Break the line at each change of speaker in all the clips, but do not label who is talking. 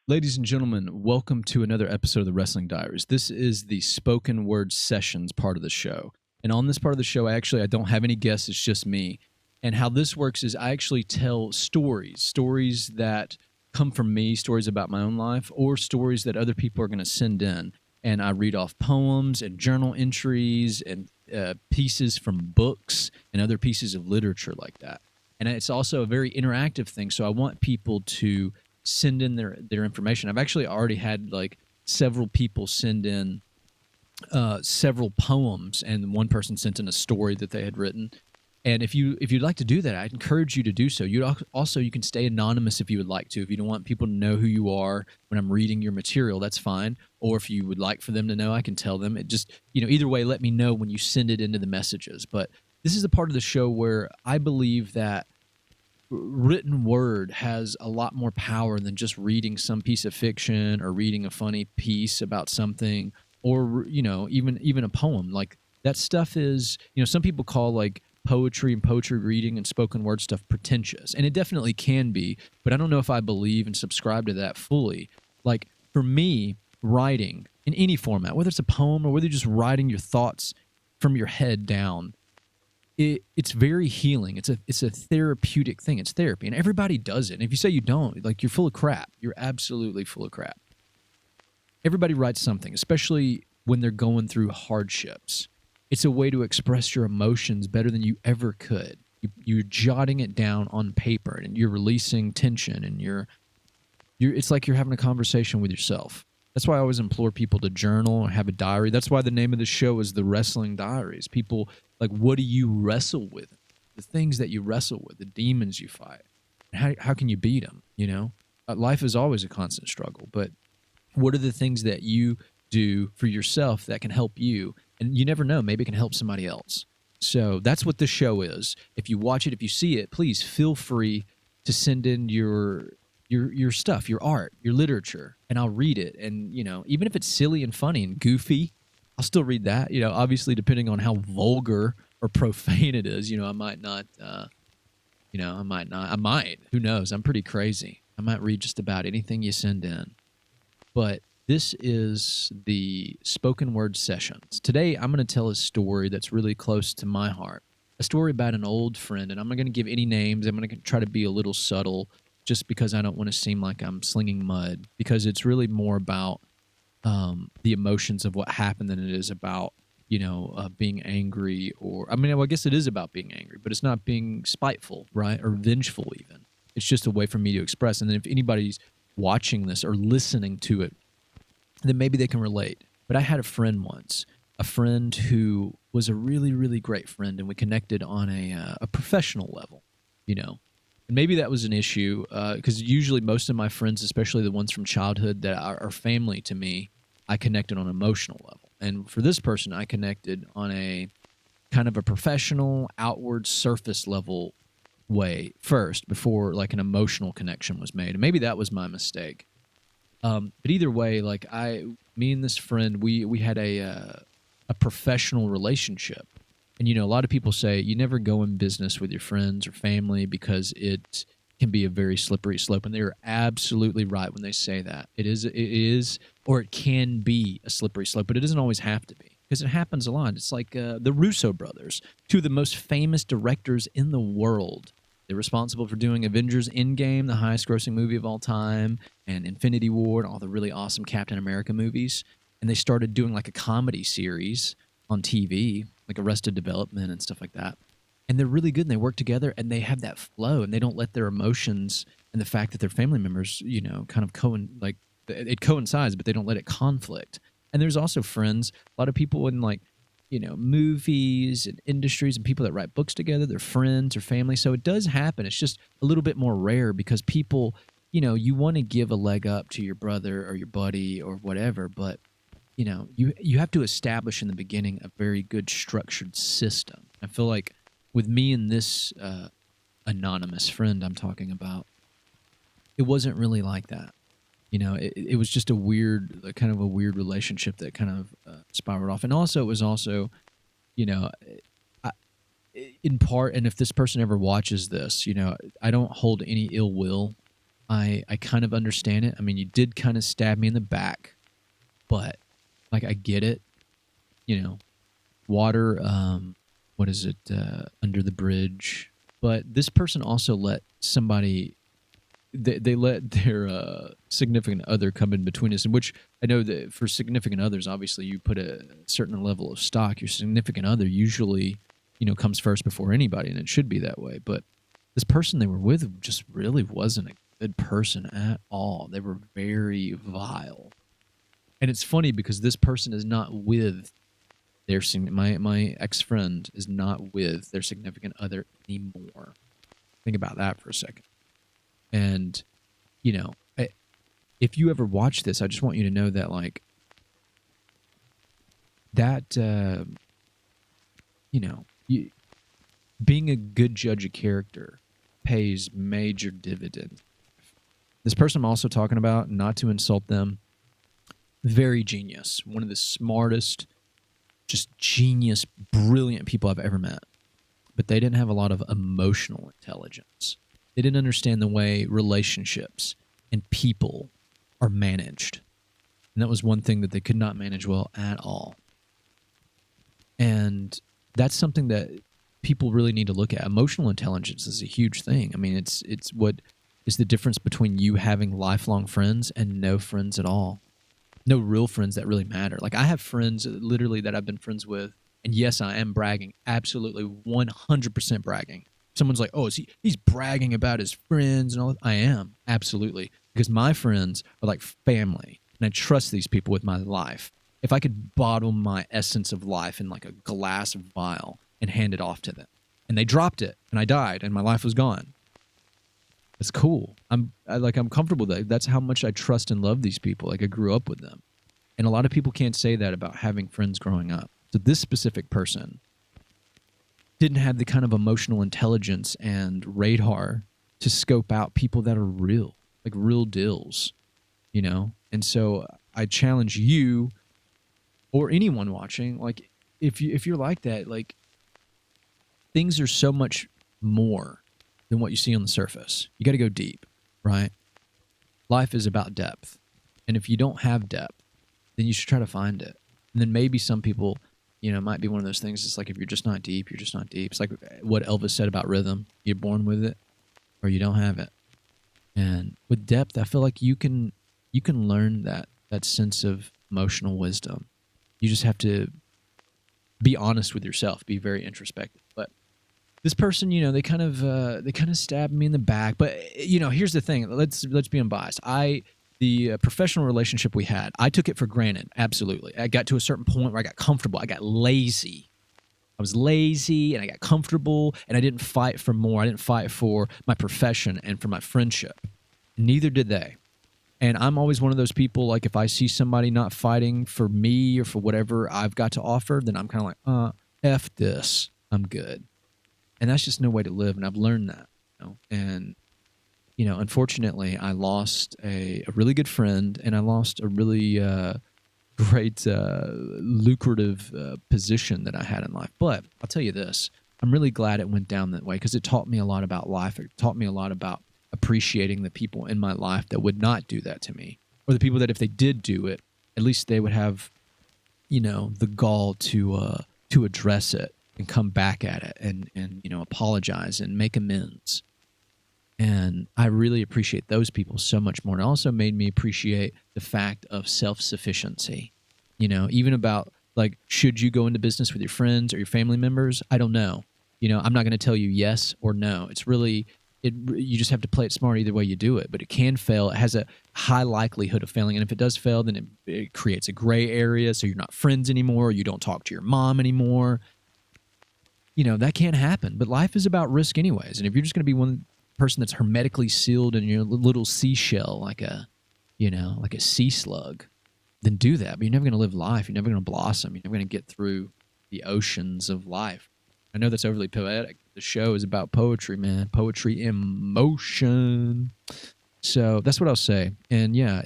Ladies and gentlemen, welcome to another episode of the Wrestling Diaries. This is the spoken word sessions part of the show. And on this part of the show, I don't have any guests, it's just me. And how this works is I actually tell stories that come from me, stories about my own life, or stories that other people are going to send in. And I read off poems and journal entries and pieces from books and other pieces of literature like that. And it's also a very interactive thing. So I want people to send in their information. I've actually already had like several people send in several poems, and one person sent in a story that they had written. And if you'd like to do that, I'd encourage you to do so. You can stay anonymous if you would like to. If you don't want people to know who you are when I'm reading your material, that's fine. Or if you would like for them to know, I can tell them. It just, either way, let me know when you send it into the messages. But this is a part of the show where I believe that written word has a lot more power than just reading some piece of fiction or reading a funny piece about something, or even a poem. Like that stuff is, some people call like poetry and poetry reading and spoken word stuff pretentious, and it definitely can be, but I don't know if I believe and subscribe to that fully. Like for me, writing in any format, whether it's a poem or whether you're just writing your thoughts from your head down, it's very healing. It's a therapeutic thing. It's therapy, and everybody does it. And if you say you don't, like, you're full of crap. You're absolutely full of crap. Everybody writes something, especially when they're going through hardships. It's a way to express your emotions better than you ever could. You're jotting it down on paper, and you're releasing tension, and it's like you're having a conversation with yourself. That's why I always implore people to journal or have a diary. That's why the name of the show is The Wrestling Diaries. People, like, what do you wrestle with? The things that you wrestle with, the demons you fight. How can you beat them, Life is always a constant struggle, but what are the things that you do for yourself that can help you? And you never know, maybe it can help somebody else. So that's what this show is. If you watch it, if you see it, please feel free to send in your stuff, your art, your literature, and I'll read it. And, even if it's silly and funny and goofy, I'll still read that. Obviously, depending on how vulgar or profane it is, I might not, I might, who knows? I'm pretty crazy. I might read just about anything you send in. But this is the spoken word sessions. Today, I'm going to tell a story that's really close to my heart, a story about an old friend, and I'm not going to give any names. I'm going to try to be a little subtle, just because I don't want to seem like I'm slinging mud, because it's really more about the emotions of what happened than it is about, being angry, or, I guess it is about being angry, but it's not being spiteful, right, or vengeful even. It's just a way for me to express. And then if anybody's watching this or listening to it, then maybe they can relate. But I had a friend once, a friend who was a really, really great friend, and we connected on a professional level, And maybe that was an issue, because usually most of my friends, especially the ones from childhood that are family to me, I connected on an emotional level. And for this person, I connected on a kind of a professional, outward, surface level way first, before like an emotional connection was made. And maybe that was my mistake. But either way, like me and this friend, we had a professional relationship. And, a lot of people say you never go in business with your friends or family because it can be a very slippery slope. And they're absolutely right when they say that. It is, or it can be a slippery slope, but it doesn't always have to be, because it happens a lot. It's like the Russo brothers, two of the most famous directors in the world. They're responsible for doing Avengers Endgame, the highest grossing movie of all time, and Infinity War, and all the really awesome Captain America movies. And they started doing like a comedy series on TV, like Arrested Development and stuff like that. And they're really good, and they work together, and they have that flow, and they don't let their emotions and the fact that they're family members, kind of it coincides, but they don't let it conflict. And there's also friends, a lot of people in like, movies and industries and people that write books together, they're friends or family. So it does happen. It's just a little bit more rare because people, you want to give a leg up to your brother or your buddy or whatever, but you have to establish in the beginning a very good structured system. I feel like with me and this anonymous friend I'm talking about, it wasn't really like that. It was just a kind of a weird relationship that kind of spiraled off. And also, it was also, in part, and if this person ever watches this, I don't hold any ill will I kind of understand it. I mean, you did kind of stab me in the back, but like I get it. You know, water. What is it? Under the bridge. But this person also let somebody. They let their significant other come in between us, in which I know that for significant others, obviously you put a certain level of stock. Your significant other usually, comes first before anybody, and it should be that way. But this person they were with just really wasn't a good person at all. They were very vile. And it's funny because this person is not with my ex-friend is not with their significant other anymore. Think about that for a second. And, if you ever watch this, I just want you to know that, like, that, being a good judge of character pays major dividends. This person I'm also talking about, not to insult them, very genius. One of the smartest, just genius, brilliant people I've ever met. But they didn't have a lot of emotional intelligence. They didn't understand the way relationships and people are managed. And that was one thing that they could not manage well at all. And that's something that people really need to look at. Emotional intelligence is a huge thing. I mean, it's what is the difference between you having lifelong friends and no friends at all. No real friends that really matter. Like, I have friends literally that I've been friends with, and yes, I am bragging, absolutely 100% bragging. Someone's like, oh, he's bragging about his friends and all that. I am, absolutely. Because my friends are like family, and I trust these people with my life. If I could bottle my essence of life in like a glass vial and hand it off to them, and they dropped it, and I died, and my life was gone, it's cool. I'm comfortable with that. That's how much I trust and love these people. Like, I grew up with them. And a lot of people can't say that about having friends growing up. So this specific person didn't have the kind of emotional intelligence and radar to scope out people that are real, like real deals, And so I challenge you or anyone watching, like, if you're like that, like, things are so much more than what you see on the surface. You got to go deep, right? Life is about depth. And if you don't have depth, then you should try to find it. And then maybe some people, might be one of those things. It's like, if you're just not deep, you're just not deep. It's like what Elvis said about rhythm. You're born with it or you don't have it. And with depth, I feel like you can learn that sense of emotional wisdom. You just have to be honest with yourself, be very introspective. But this person, they kind of stabbed me in the back. But here's the thing. Let's be unbiased. The professional relationship we had, I took it for granted. Absolutely. I got to a certain point where I got comfortable. I got lazy. I was lazy and I got comfortable, and I didn't fight for more. I didn't fight for my profession and for my friendship. Neither did they. And I'm always one of those people, like, if I see somebody not fighting for me or for whatever I've got to offer, then I'm kind of like, F this. I'm good. And that's just no way to live. And I've learned that. And, unfortunately, I lost a really good friend, and I lost a really great, lucrative position that I had in life. But I'll tell you this. I'm really glad it went down that way, because it taught me a lot about life. It taught me a lot about appreciating the people in my life that would not do that to me, or the people that if they did do it, at least they would have, the gall to address it and come back at it and apologize and make amends. And I really appreciate those people so much more. And it also made me appreciate the fact of self-sufficiency, even about, like, should you go into business with your friends or your family members? I don't know. I'm not going to tell you yes or no. It's really, you just have to play it smart either way you do it. But it can fail. It has a high likelihood of failing. And if it does fail, then it creates a gray area. So you're not friends anymore. Or you don't talk to your mom anymore. That can't happen. But life is about risk anyways. And if you're just going to be one person that's hermetically sealed in your little seashell, like a sea slug, then do that. But you're never going to live life. You're never going to blossom. You're never going to get through the oceans of life. I know that's overly poetic. The show is about poetry, man. Poetry in motion. So that's what I'll say. And yeah,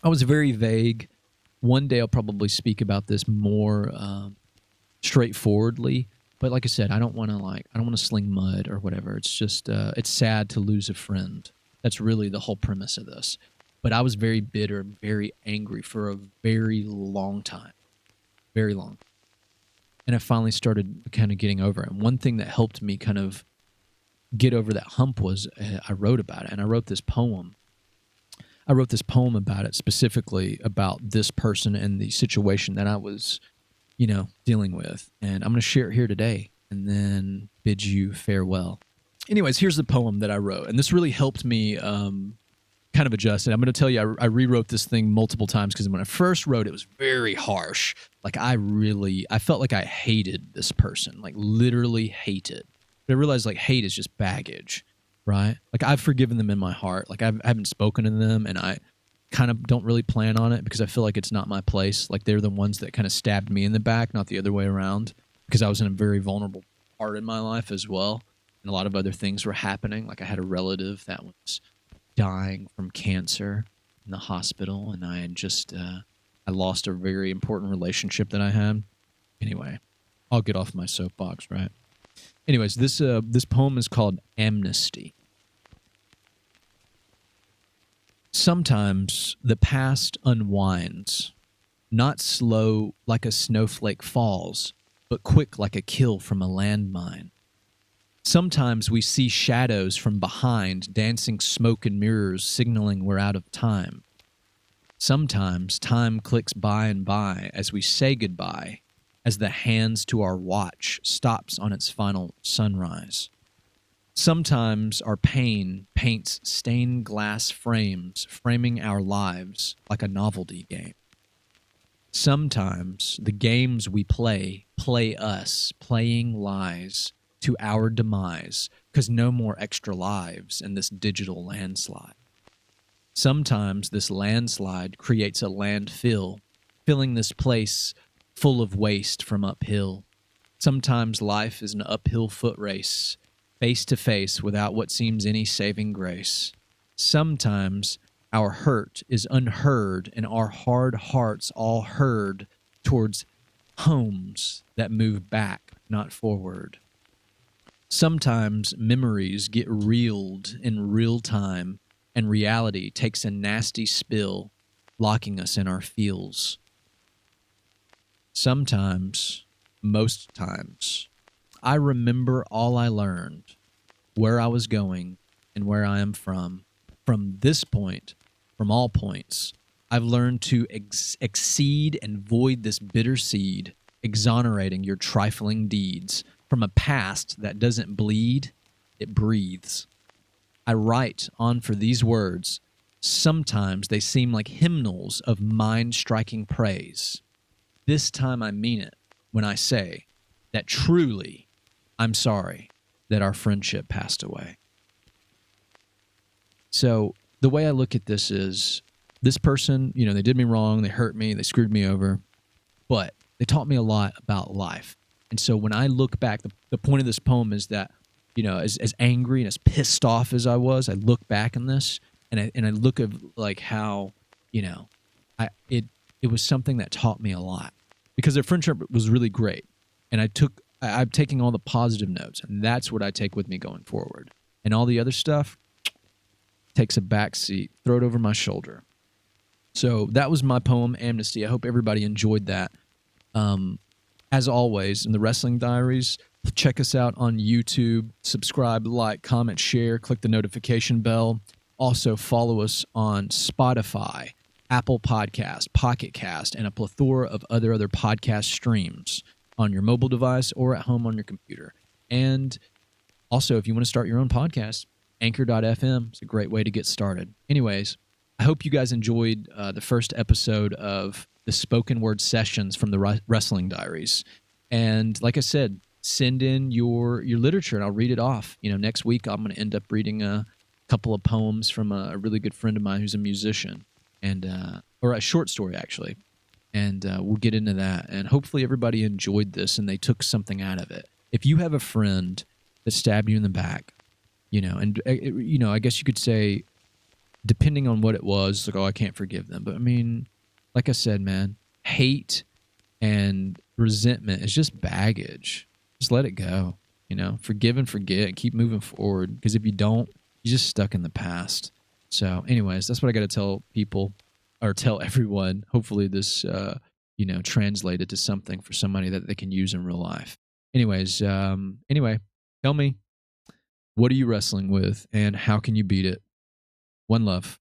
I was very vague. One day I'll probably speak about this more straightforwardly. But like I said, I don't want to sling mud or whatever. It's just it's sad to lose a friend. That's really the whole premise of this. But I was very bitter, very angry for a very long time, very long. And I finally started kind of getting over it. And one thing that helped me kind of get over that hump was I wrote about it. And I wrote this poem. I wrote this poem about it, specifically about this person and the situation that I was, dealing with. And I'm going to share it here today and then bid you farewell. Anyways, here's the poem that I wrote. And this really helped me kind of adjust it. I'm going to tell you, I rewrote this thing multiple times because when I first wrote it was very harsh. Like I felt like I hated this person, like literally hated. But I realized like hate is just baggage, right? Like I've forgiven them in my heart. Like I haven't spoken to them, and I kind of don't really plan on it because I feel like it's not my place. Like they're the ones that kind of stabbed me in the back, not the other way around, because I was in a very vulnerable part in my life as well. And a lot of other things were happening. Like I had a relative that was dying from cancer in the hospital, and I had just I lost a very important relationship that I had. Anyway, I'll get off my soapbox, right? Anyways, this poem is called Amnesty. Sometimes the past unwinds, not slow like a snowflake falls, but quick like a kill from a landmine. Sometimes we see shadows from behind, dancing smoke and mirrors, signaling we're out of time. Sometimes time clicks by and by as we say goodbye, as the hands to our watch stops on its final sunrise. Sometimes our pain paints stained glass frames, framing our lives like a novelty game. Sometimes the games we play us, playing lies to our demise, because no more extra lives in this digital landslide. Sometimes this landslide creates a landfill, filling this place full of waste from uphill. Sometimes life is an uphill foot race, face to face without what seems any saving grace. Sometimes our hurt is unheard and our hard hearts all herd towards homes that move back, not forward. Sometimes memories get reeled in real time and reality takes a nasty spill, locking us in our feels. Sometimes, most times, I remember all I learned, where I was going, and where I am from. From this point, from all points, I've learned to exceed and void this bitter seed, exonerating your trifling deeds. From a past that doesn't bleed, it breathes. I write on for these words. Sometimes they seem like hymnals of mind-striking praise. This time I mean it when I say that truly I'm sorry that our friendship passed away. So the way I look at this is this person, they did me wrong, they hurt me, they screwed me over, but they taught me a lot about life. And so when I look back, the point of this poem is that, as angry and as pissed off as I was, I look back on this and I look at like how, it was something that taught me a lot because their friendship was really great. And I'm taking all the positive notes, and that's what I take with me going forward. And all the other stuff takes a back seat, throw it over my shoulder. So that was my poem, Amnesty. I hope everybody enjoyed that. As always, in the Wrestling Diaries, check us out on YouTube. Subscribe, like, comment, share, click the notification bell. Also, follow us on Spotify, Apple Podcast, Pocket Cast, and a plethora of other podcast streams on your mobile device or at home on your computer. And also, if you want to start your own podcast, Anchor.fm is a great way to get started. Anyways, I hope you guys enjoyed the first episode of the spoken word sessions from the Wrestling Diaries. And like I said, send in your literature and I'll read it off. Next week I'm going to end up reading a couple of poems from a really good friend of mine who's a musician, and or a short story actually. And we'll get into that. And hopefully everybody enjoyed this and they took something out of it. If you have a friend that stabbed you in the back, and I guess you could say, depending on what it was, like, oh, I can't forgive them. But I mean, like I said, man, hate and resentment is just baggage. Just let it go, forgive and forget and keep moving forward. Because if you don't, He's just stuck in the past. So, anyways, that's what I got to tell people or tell everyone. Hopefully, this translated to something for somebody that they can use in real life. Anyway, tell me, what are you wrestling with, and how can you beat it? One love.